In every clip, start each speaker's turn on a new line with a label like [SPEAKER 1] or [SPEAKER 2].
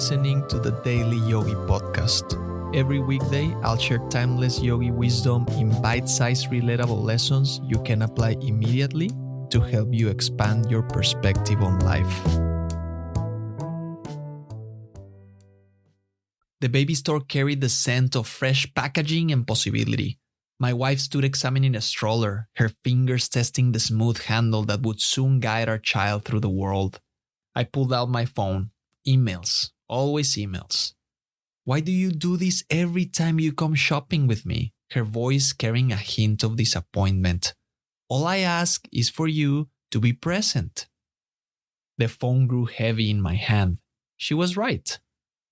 [SPEAKER 1] listening to the Daily Yogi Podcast. Every weekday, I'll share timeless yogi wisdom in bite-sized relatable lessons you can apply immediately to help you expand your perspective on life. The baby store carried the scent of fresh packaging and possibility. My wife stood examining a stroller, her fingers testing the smooth handle that would soon guide our child through the world. I pulled out my phone. Emails. Always emails. Why do you do this every time you come shopping with me? Her voice carrying a hint of disappointment. All I ask is for you to be present. The phone grew heavy in my hand. She was right.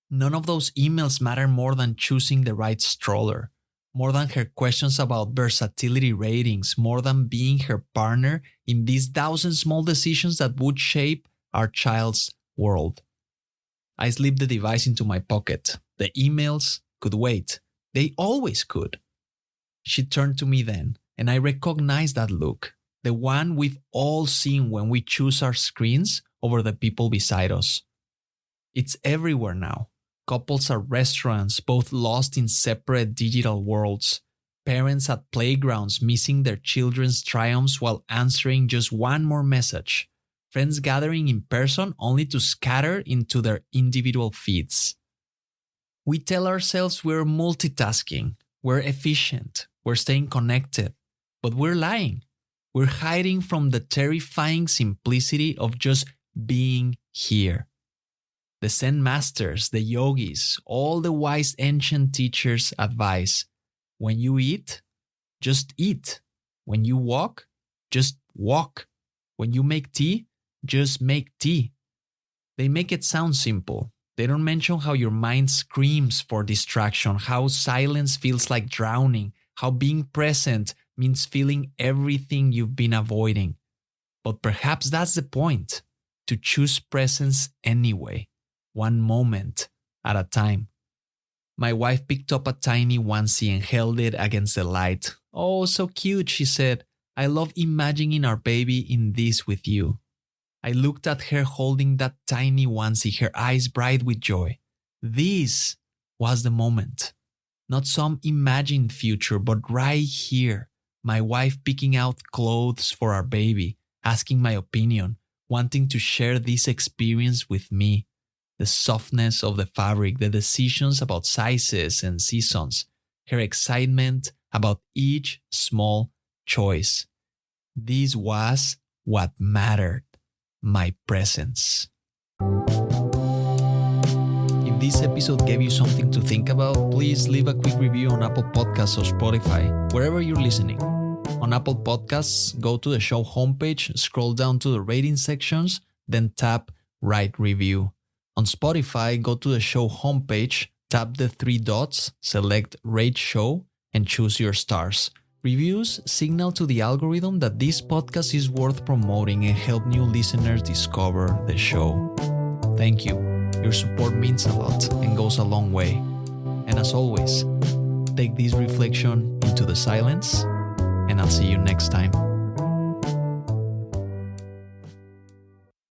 [SPEAKER 1] None of those emails matter more than choosing the right stroller, more than her questions about versatility ratings, more than being her partner in these 1,000 small decisions that would shape our child's world. I slipped the device into my pocket. The emails could wait. They always could. She turned to me then, and I recognized that look, the one we've all seen when we choose our screens over the people beside us. It's everywhere now. Couples at restaurants, both lost in separate digital worlds. Parents at playgrounds missing their children's triumphs while answering just one more message. Friends gathering in person only to scatter into their individual feeds. We tell ourselves we're multitasking, we're efficient, we're staying connected, but we're lying. We're hiding from the terrifying simplicity of just being here. The Zen masters, the yogis, all the wise ancient teachers advise, when you eat, just eat. When you walk, just walk. When you make tea, just make tea. They make it sound simple. They don't mention how your mind screams for distraction, how silence feels like drowning, how being present means feeling everything you've been avoiding. But perhaps that's the point, to choose presence anyway, one moment at a time. My wife picked up a tiny onesie and held it against the light. "Oh, so cute," she said. "I love imagining our baby in this with you." I looked at her holding that tiny onesie, her eyes bright with joy. This was the moment. Not some imagined future, but right here. My wife picking out clothes for our baby, asking my opinion, wanting to share this experience with me. The softness of the fabric, the decisions about sizes and seasons, her excitement about each small choice. This was what mattered. My presence. If this episode gave you something to think about, please leave a quick review on Apple Podcasts or Spotify, wherever you're listening. On Apple Podcasts, go to the show homepage, scroll down to the rating sections, then tap Write Review. On Spotify, go to the show homepage, tap the 3 dots, select Rate Show, and choose your stars. Reviews signal to the algorithm that this podcast is worth promoting and help new listeners discover the show. Thank you. Your support means a lot and goes a long way. And as always, take this reflection into the silence, and I'll see you next time.